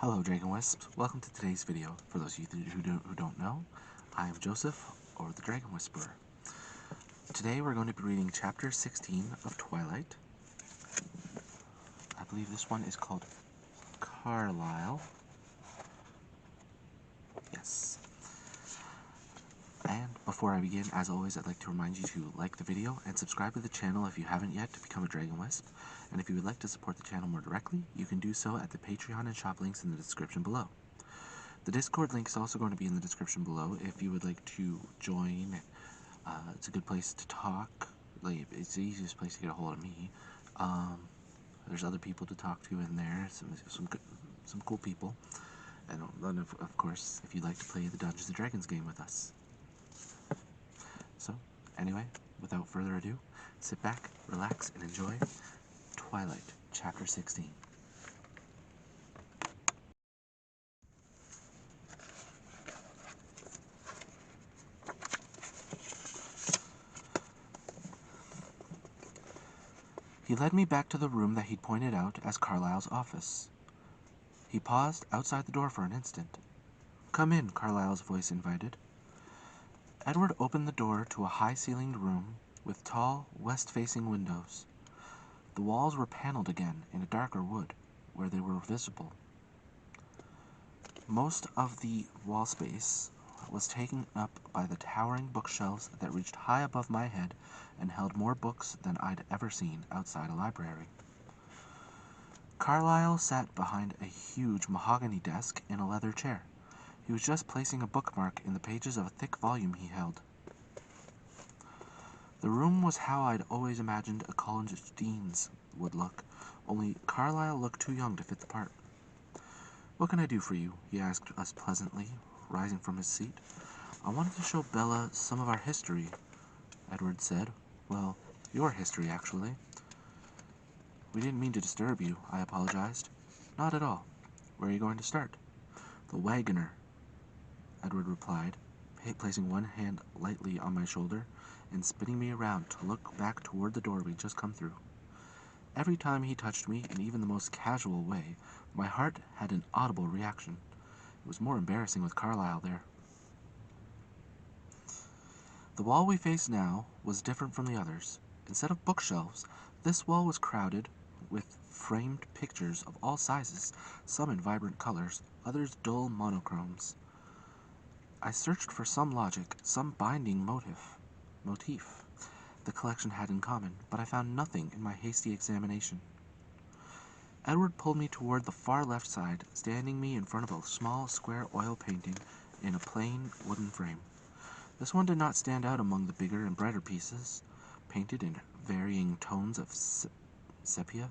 Hello Dragon Wisps, welcome to today's video. For those of you who don't know, I am Joseph, or the Dragon Whisperer. Today we're going to be reading chapter 16 of Twilight. I believe this one is called Carlisle. Yes. And before I begin, as always, I'd like to remind you to like the video and subscribe to the channel if you haven't yet to become a Dragon Wisp. And if you would like to support the channel more directly, you can do so at the Patreon and shop links in the description below. The Discord link is also going to be in the description below if you would like to join. It's a good place to talk. It's the easiest place to get a hold of me. There's other people to talk to in there. Some cool people. And of course, if you'd like to play the Dungeons and Dragons game with us. So, anyway, without further ado, sit back, relax, and enjoy Twilight, Chapter 16. He led me back to the room that he'd pointed out as Carlisle's office. He paused outside the door for an instant. "Come in," Carlisle's voice invited. Edward opened the door to a high-ceilinged room with tall, west-facing windows. The walls were paneled again in a darker wood, where they were visible. Most of the wall space was taken up by the towering bookshelves that reached high above my head and held more books than I'd ever seen outside a library. Carlisle sat behind a huge mahogany desk in a leather chair. He was just placing a bookmark in the pages of a thick volume he held. The room was how I'd always imagined a college dean's would look, only Carlisle looked too young to fit the part. "What can I do for you?" he asked us pleasantly, rising from his seat. "I wanted to show Bella some of our history," Edward said. "Well, your history, actually." "We didn't mean to disturb you," I apologized. "Not at all. Where are you going to start?" "The wagoner," Edward replied, placing one hand lightly on my shoulder and spinning me around to look back toward the door we'd just come through. Every time he touched me, in even the most casual way, my heart had an audible reaction. It was more embarrassing with Carlisle there. The wall we faced now was different from the others. Instead of bookshelves, this wall was crowded with framed pictures of all sizes, some in vibrant colors, others dull monochromes. I searched for some logic, some binding motif the collection had in common, but I found nothing in my hasty examination. Edward pulled me toward the far left side, standing me in front of a small square oil painting in a plain wooden frame. This one did not stand out among the bigger and brighter pieces, painted in varying tones of sepia.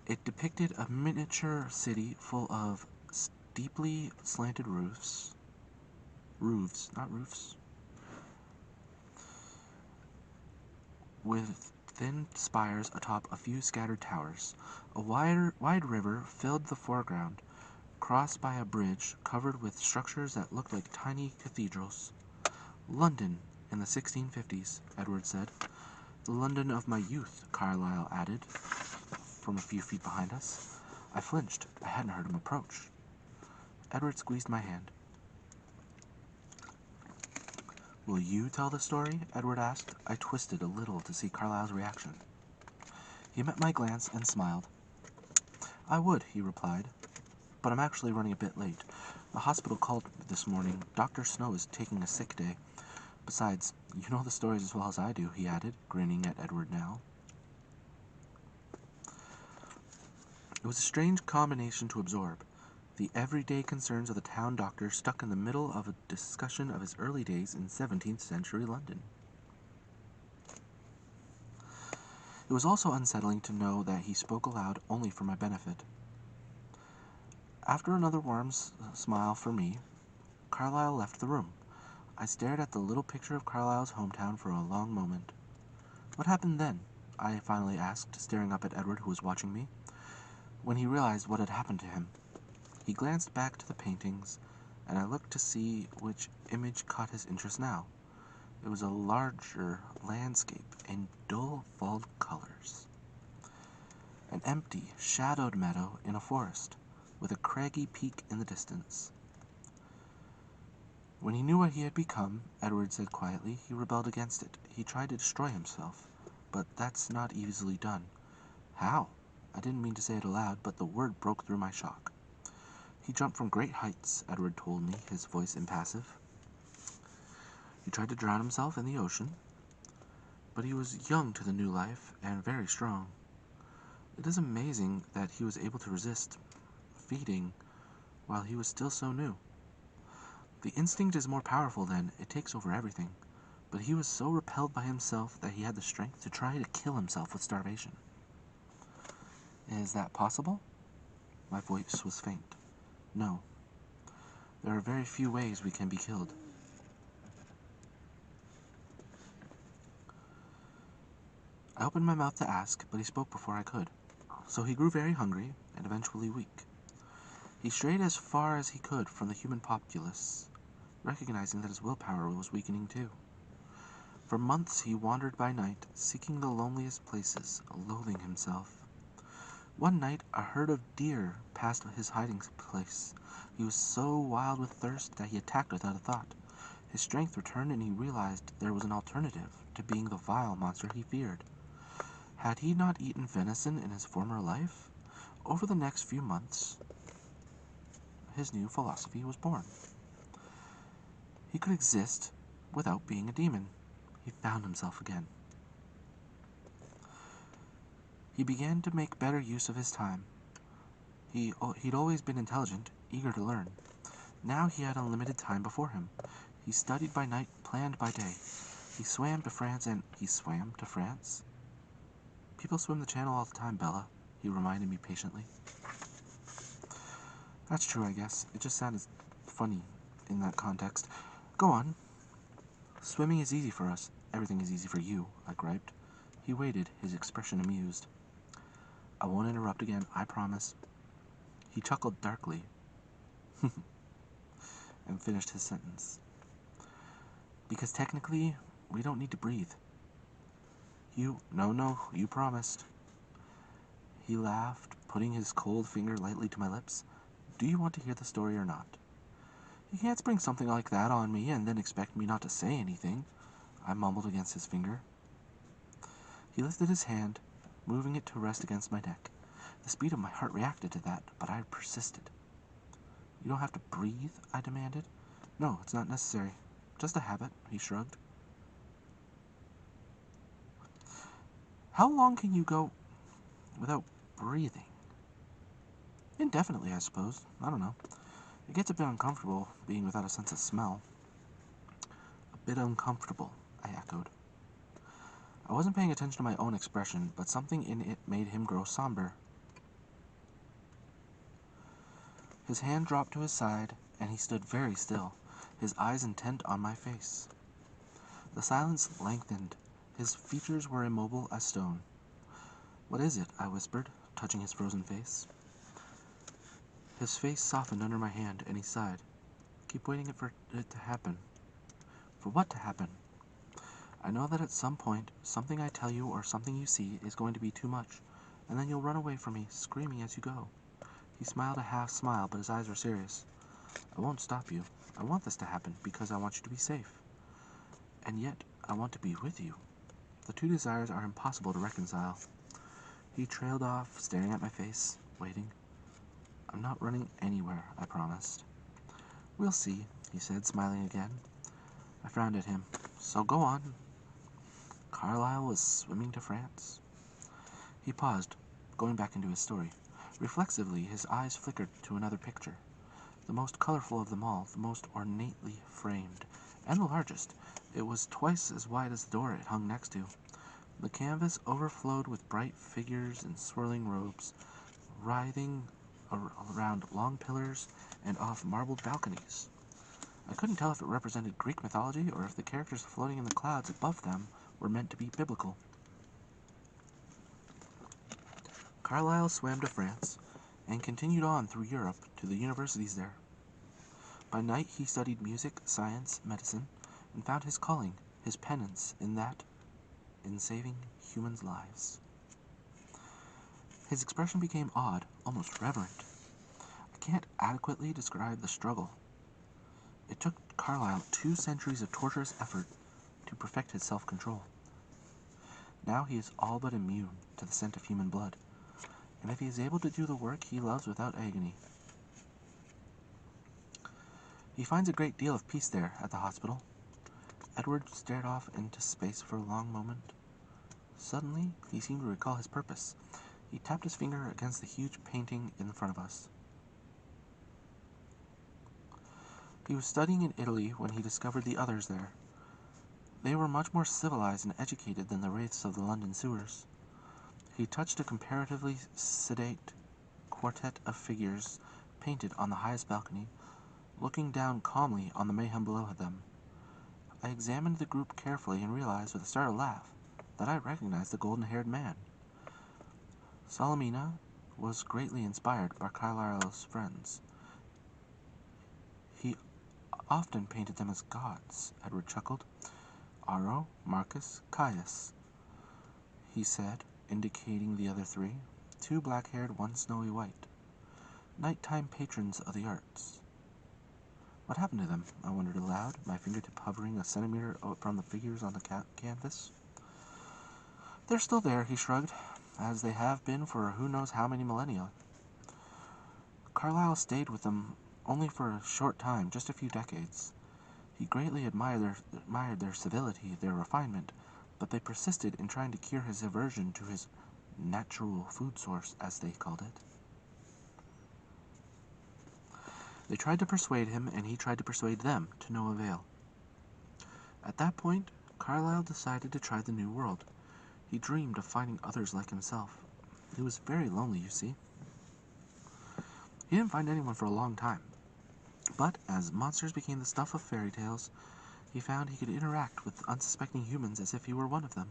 It depicted a miniature city full of steeply slanted roofs, with thin spires atop a few scattered towers. A wide river filled the foreground, crossed by a bridge covered with structures that looked like tiny cathedrals. "London in the 1650s, Edward said. "The London of my youth," Carlisle added, from a few feet behind us. I flinched. I hadn't heard him approach. Edward squeezed my hand. "Will you tell the story?" Edward asked. I twisted a little to see Carlisle's reaction. He met my glance and smiled. "I would," he replied, "but I'm actually running a bit late. The hospital called this morning. Dr. Snow is taking a sick day. Besides, you know the stories as well as I do," he added, grinning at Edward now. It was a strange combination to absorb. The everyday concerns of the town doctor stuck in the middle of a discussion of his early days in 17th century London. It was also unsettling to know that he spoke aloud only for my benefit. After another warm smile for me, Carlisle left the room. I stared at the little picture of Carlisle's hometown for a long moment. "What happened then?" I finally asked, staring up at Edward, who was watching me. When he realized what had happened to him, he glanced back to the paintings, and I looked to see which image caught his interest now. It was a larger landscape in dull fall colors. an empty, shadowed meadow in a forest, with a craggy peak in the distance. When he knew what he had become, Edward said quietly, he rebelled against it. He tried to destroy himself, but that's not easily done. How? I didn't mean to say it aloud, but the word broke through my shock. He jumped from great heights, Edward told me, his voice impassive. He tried to drown himself in the ocean, but he was young to the new life and very strong. It is amazing that he was able to resist feeding while he was still so new. The instinct is more powerful then, it takes over everything, but he was so repelled by himself that he had the strength to try to kill himself with starvation. Is that possible? My voice was faint. No. There are very few ways we can be killed. I opened my mouth to ask, but he spoke before I could. So he grew very hungry, and eventually weak. He strayed as far as he could from the human populace, recognizing that his willpower was weakening too. For months he wandered by night, seeking the loneliest places, loathing himself. One night a herd of deer passed his hiding place. He was so wild with thirst that he attacked without a thought. His strength returned and he realized there was an alternative to being the vile monster he feared. Had he not eaten venison in his former life? Over the next few months, his new philosophy was born. He could exist without being a demon. He found himself again. He began to make better use of his time. He'd always been intelligent, eager to learn. Now he had unlimited time before him. He studied by night, planned by day. He swam to France. People swim the channel all the time, Bella, he reminded me patiently. That's true, I guess. It just sounded funny in that context. Go on. Swimming is easy for us. Everything is easy for you, I griped. He waited, his expression amused. I won't interrupt again, I promise. He chuckled darkly and finished his sentence. Because technically, we don't need to breathe. No, you promised. He laughed, putting his cold finger lightly to my lips. Do you want to hear the story or not? You can't spring something like that on me and then expect me not to say anything, I mumbled against his finger. He lifted his hand, moving it to rest against my neck. The speed of my heart reacted to that, but I persisted. You don't have to breathe, I demanded. No, it's not necessary. Just a habit, he shrugged. How long can you go without breathing? Indefinitely, I suppose. I don't know. It gets a bit uncomfortable being without a sense of smell. A bit uncomfortable, I echoed. I wasn't paying attention to my own expression, but something in it made him grow somber. His hand dropped to his side, and he stood very still, his eyes intent on my face. The silence lengthened. His features were immobile as stone. What is it? I whispered, touching his frozen face. His face softened under my hand, and he sighed. Keep waiting for it to happen. For what to happen? I know that at some point, something I tell you or something you see is going to be too much, and then you'll run away from me, screaming as you go. He smiled a half smile, but his eyes were serious. I won't stop you. I want this to happen because I want you to be safe. And yet, I want to be with you. The two desires are impossible to reconcile. He trailed off, staring at my face, waiting. I'm not running anywhere, I promised. We'll see, he said, smiling again. I frowned at him. So go on. Carlisle was swimming to France. He paused, going back into his story. Reflexively, his eyes flickered to another picture. The most colorful of them all, the most ornately framed, and the largest. It was twice as wide as the door it hung next to. The canvas overflowed with bright figures in swirling robes, writhing around long pillars and off marbled balconies. I couldn't tell if it represented Greek mythology or if the characters floating in the clouds above them were meant to be biblical. Carlisle swam to France and continued on through Europe to the universities there. By night he studied music, science, medicine, and found his calling, his penance in saving humans' lives. His expression became odd, almost reverent. I can't adequately describe the struggle. It took Carlisle 2 centuries of torturous effort to perfect his self-control. Now he is all but immune to the scent of human blood, and if he is able to do the work he loves without agony, he finds a great deal of peace there at the hospital. Edward stared off into space for a long moment. Suddenly, he seemed to recall his purpose. He tapped his finger against the huge painting in front of us. He was studying in Italy when he discovered the others there. They were much more civilized and educated than the wraiths of the London sewers. He touched a comparatively sedate quartet of figures painted on the highest balcony, looking down calmly on the mayhem below them. I examined the group carefully and realized with a startled laugh that I recognized the golden-haired man. Salamina was greatly inspired by Carlisle's friends. He often painted them as gods, Edward chuckled. Aro, Marcus, Caius, he said, indicating the other 3, 2 black-haired, 1 snowy white. Nighttime patrons of the arts. What happened to them? I wondered aloud, my fingertip hovering a centimeter from the figures on the canvas. They're still there, he shrugged, as they have been for who knows how many millennia. Carlisle stayed with them only for a short time, just a few decades. He greatly admired their civility, their refinement, but they persisted in trying to cure his aversion to his natural food source, as they called it. They tried to persuade him, and he tried to persuade them, to no avail. At that point, Carlisle decided to try the New World. He dreamed of finding others like himself. He was very lonely, you see. He didn't find anyone for a long time. But as monsters became the stuff of fairy tales, he found he could interact with unsuspecting humans as if he were one of them.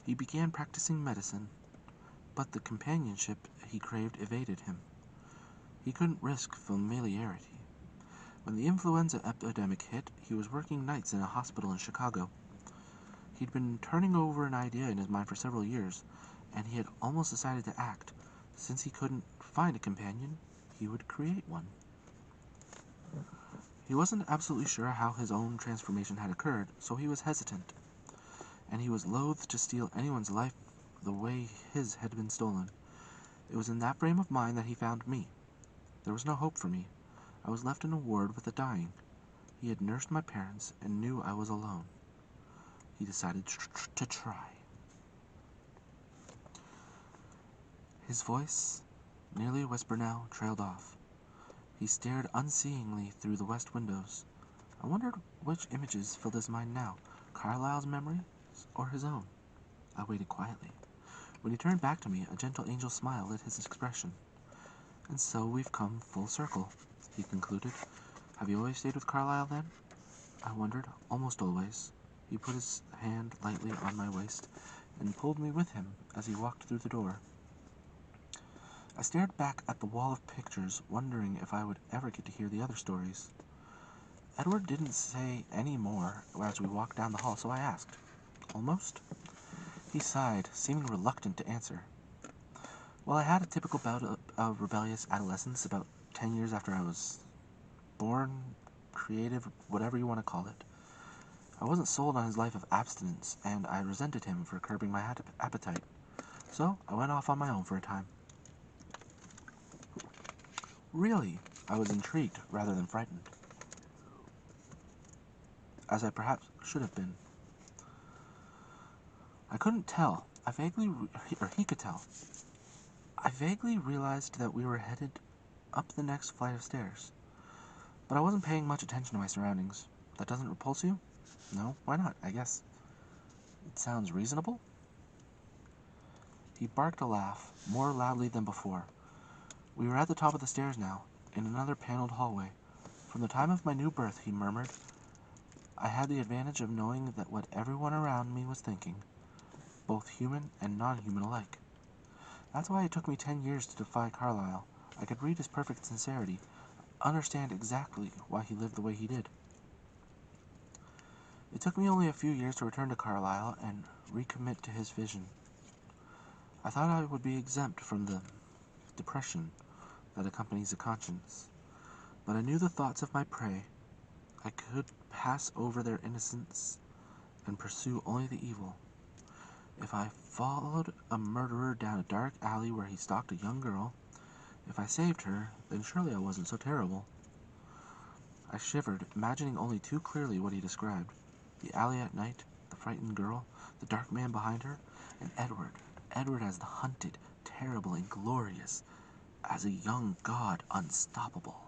He began practicing medicine, but the companionship he craved evaded him. He couldn't risk familiarity. When the influenza epidemic hit, he was working nights in a hospital in Chicago. He'd been turning over an idea in his mind for several years, and he had almost decided to act. Since he couldn't find a companion, he would create one. He wasn't absolutely sure how his own transformation had occurred, so he was hesitant, and he was loath to steal anyone's life the way his had been stolen. It was in that frame of mind that he found me. There was no hope for me. I was left in a ward with the dying. He had nursed my parents and knew I was alone. He decided to try. His voice, nearly a whisper now, trailed off. He stared unseeingly through the west windows. I wondered which images filled his mind now, Carlisle's memories or his own. I waited quietly. When he turned back to me, a gentle angel smile lit his expression. And so we've come full circle, he concluded. Have you always stayed with Carlisle, then? I wondered. Almost always. He put his hand lightly on my waist and pulled me with him as he walked through the door. I stared back at the wall of pictures, wondering if I would ever get to hear the other stories. Edward didn't say any more as we walked down the hall, so I asked, "Almost?" He sighed, seeming reluctant to answer. Well, I had a typical bout of rebellious adolescence about 10 years after I was born, creative, whatever you want to call it. I wasn't sold on his life of abstinence, and I resented him for curbing my appetite. So I went off on my own for a time. Really, I was intrigued rather than frightened, as I perhaps should have been. I couldn't tell. He could tell. I vaguely realized that we were headed up the next flight of stairs, but I wasn't paying much attention to my surroundings. That doesn't repulse you? No, why not, I guess. It sounds reasonable? He barked a laugh, more loudly than before. We were at the top of the stairs now, in another paneled hallway. From the time of my new birth, he murmured, I had the advantage of knowing that what everyone around me was thinking, both human and non-human alike. That's why it took me 10 years to defy Carlisle. I could read his perfect sincerity, understand exactly why he lived the way he did. It took me only a few years to return to Carlisle and recommit to his vision. I thought I would be exempt from the depression that accompanies a conscience, but I knew the thoughts of my prey. I could pass over their innocence and pursue only the evil. If I followed a murderer down a dark alley where he stalked a young girl, if I saved her, then surely I wasn't so terrible. I shivered, imagining only too clearly what he described. The alley at night, the frightened girl, the dark man behind her, and Edward. Edward as the hunted, terrible, and glorious, as a young god, unstoppable.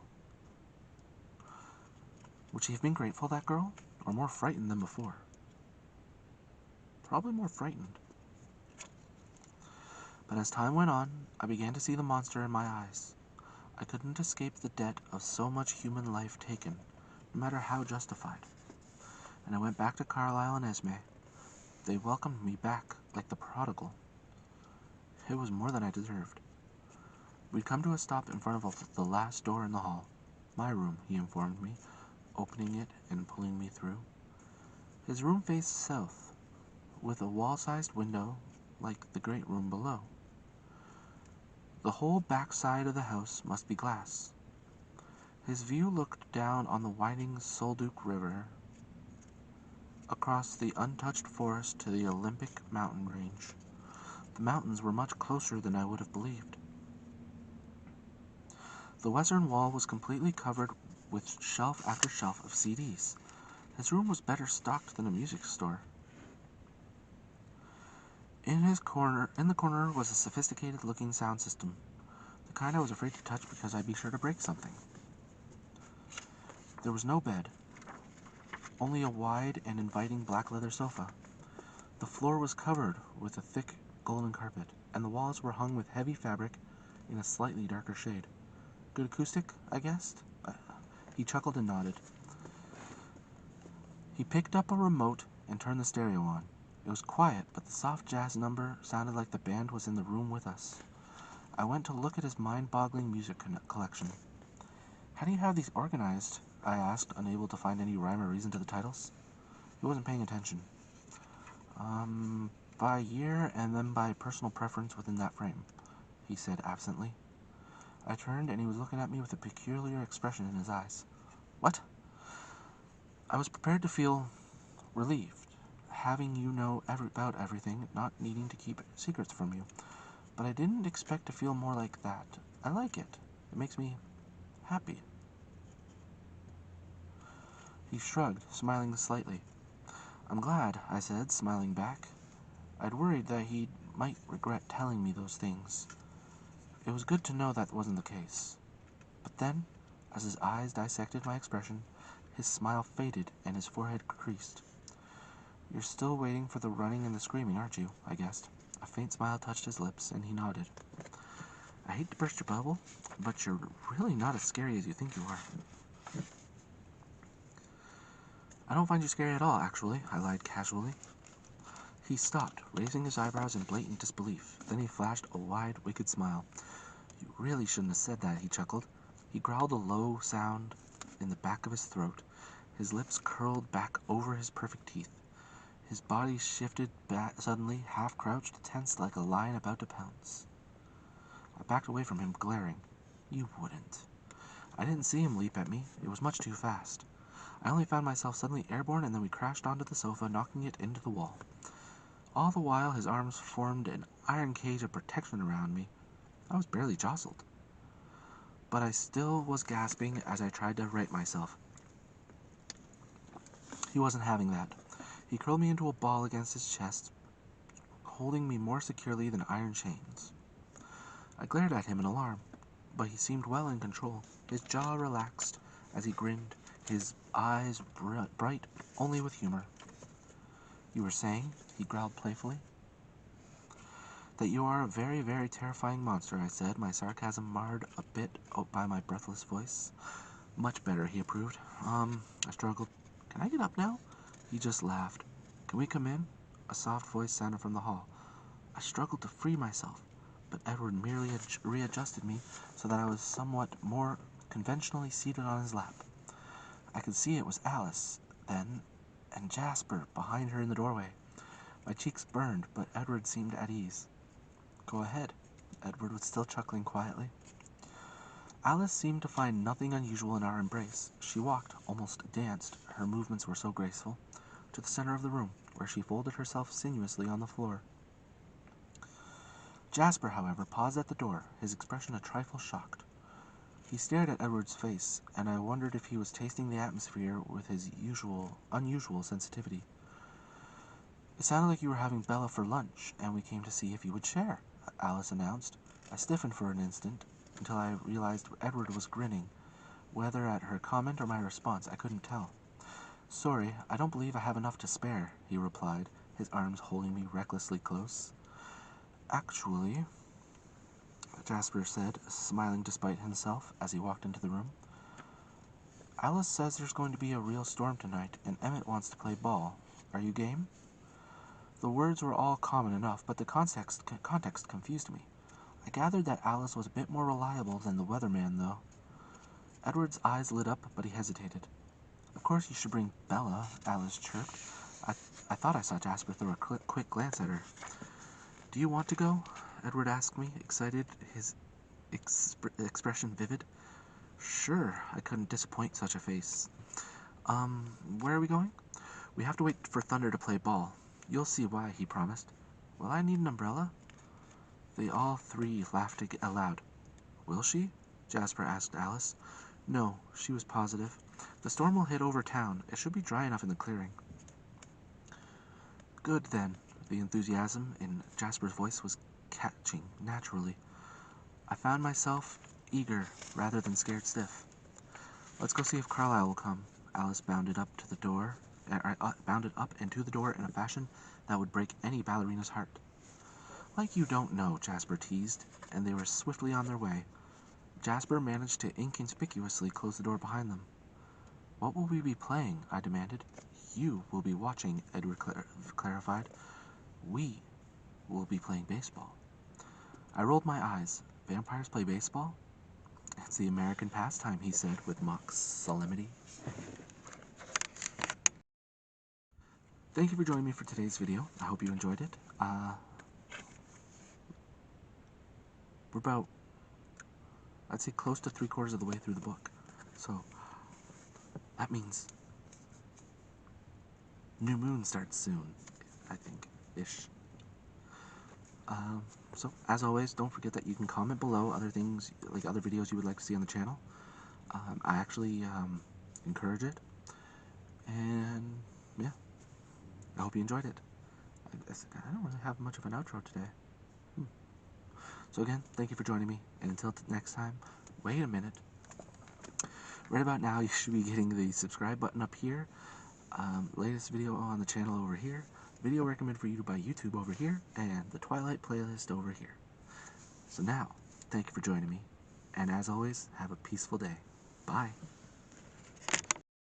Would she have been grateful, that girl, or more frightened than before? Probably more frightened. But as time went on, I began to see the monster in my eyes. I couldn't escape the debt of so much human life taken, no matter how justified. And I went back to Carlisle and Esme. They welcomed me back like the prodigal. It was more than I deserved. We'd come to a stop in front of the last door in the hall. My room, he informed me, opening it and pulling me through. His room faced south, with a wall-sized window like the great room below. The whole back side of the house must be glass. His view looked down on the winding Solduke River, across the untouched forest to the Olympic mountain range. The mountains were much closer than I would have believed. The western wall was completely covered with shelf after shelf of CDs. His room was better stocked than a music store. In the corner was a sophisticated-looking sound system, the kind I was afraid to touch because I'd be sure to break something. There was no bed, only a wide and inviting black leather sofa. The floor was covered with a thick golden carpet, and the walls were hung with heavy fabric in a slightly darker shade. Good acoustic, I guessed? He chuckled and nodded. He picked up a remote and turned the stereo on. It was quiet, but the soft jazz number sounded like the band was in the room with us. I went to look at his mind-boggling music collection. How do you have these organized? I asked, unable to find any rhyme or reason to the titles. He wasn't paying attention. By year and then by personal preference within that frame, he said absently. I turned and he was looking at me with a peculiar expression in his eyes. What? I was prepared to feel relieved, having you know about everything, not needing to keep secrets from you. But I didn't expect to feel more like that. I like it. It makes me happy. He shrugged, smiling slightly. I'm glad, I said, smiling back. I'd worried that he might regret telling me those things. It was good to know that wasn't the case. But then, as his eyes dissected my expression, his smile faded and his forehead creased. You're still waiting for the running and the screaming, aren't you? I guessed. A faint smile touched his lips, and he nodded. I hate to burst your bubble, but you're really not as scary as you think you are. I don't find you scary at all, actually, I lied casually. He stopped, raising his eyebrows in blatant disbelief. Then he flashed a wide, wicked smile. You really shouldn't have said that, he chuckled. He growled a low sound in the back of his throat. His lips curled back over his perfect teeth. His body shifted back suddenly, half-crouched, tense like a lion about to pounce. I backed away from him, glaring. You wouldn't. I didn't see him leap at me. It was much too fast. I only found myself suddenly airborne, and then we crashed onto the sofa, knocking it into the wall. All the while, his arms formed an iron cage of protection around me. I was barely jostled. But I still was gasping as I tried to right myself. He wasn't having that. He curled me into a ball against his chest, holding me more securely than iron chains. I glared at him in alarm, but he seemed well in control. His jaw relaxed as he grinned, his eyes bright only with humor. You were saying, he growled playfully, that you are a very, very terrifying monster, I said, my sarcasm marred a bit by my breathless voice. Much better, he approved. I struggled. Can I get up now? He just laughed. Can we come in? A soft voice sounded from the hall. I struggled to free myself, but Edward merely readjusted me so that I was somewhat more conventionally seated on his lap. I could see it was Alice, then, and Jasper behind her in the doorway. My cheeks burned, but Edward seemed at ease. Go ahead. Edward was still chuckling quietly. Alice seemed to find nothing unusual in our embrace. She walked, almost danced, her movements were so graceful, to the center of the room, where she folded herself sinuously on the floor. Jasper, however, paused at the door, his expression a trifle shocked. He stared at Edward's face, and I wondered if he was tasting the atmosphere with his unusual sensitivity. It sounded like you were having Bella for lunch, and we came to see if you would share, Alice announced. I stiffened for an instant, until I realized Edward was grinning. Whether at her comment or my response, I couldn't tell. Sorry, I don't believe I have enough to spare, he replied, his arms holding me recklessly close. Actually, Jasper said, smiling despite himself as he walked into the room, Alice says there's going to be a real storm tonight, and Emmett wants to play ball. Are you game? The words were all common enough, but the context confused me. I gathered that Alice was a bit more reliable than the weatherman, though. Edward's eyes lit up, but he hesitated. Of course you should bring Bella, Alice chirped. I thought I saw Jasper throw a quick glance at her. Do you want to go? Edward asked me, excited, his expression vivid. Sure, I couldn't disappoint such a face. Where are we going? We have to wait for Thunder to play ball. You'll see why, he promised. Will I need an umbrella? They all three laughed aloud. Will she? Jasper asked Alice. No, she was positive. The storm will hit over town. It should be dry enough in the clearing. Good, then. The enthusiasm in Jasper's voice was catching naturally. I found myself eager rather than scared stiff. Let's go see if Carlisle will come. Alice bounded up and to the door in a fashion that would break any ballerina's heart. Like you don't know, Jasper teased, and they were swiftly on their way. Jasper managed to inconspicuously close the door behind them. What will we be playing? I demanded. You will be watching, Edward clarified. We will be playing baseball. I rolled my eyes. Vampires play baseball? It's the American pastime, he said with mock solemnity. Thank you for joining me for today's video. I hope you enjoyed it. We're about, I'd say, close to 3/4 of the way through the book. So, that means New Moon starts soon, I think, ish. So, as always, don't forget that you can comment below other things, like other videos you would like to see on the channel. I actually encourage it. And, yeah, I hope you enjoyed it. I don't really have much of an outro today. So again, thank you for joining me, and until next time, wait a minute. Right about now, you should be getting the subscribe button up here, latest video on the channel over here, video recommended for you by YouTube over here, and the Twilight playlist over here. So now, thank you for joining me, and as always, have a peaceful day. Bye.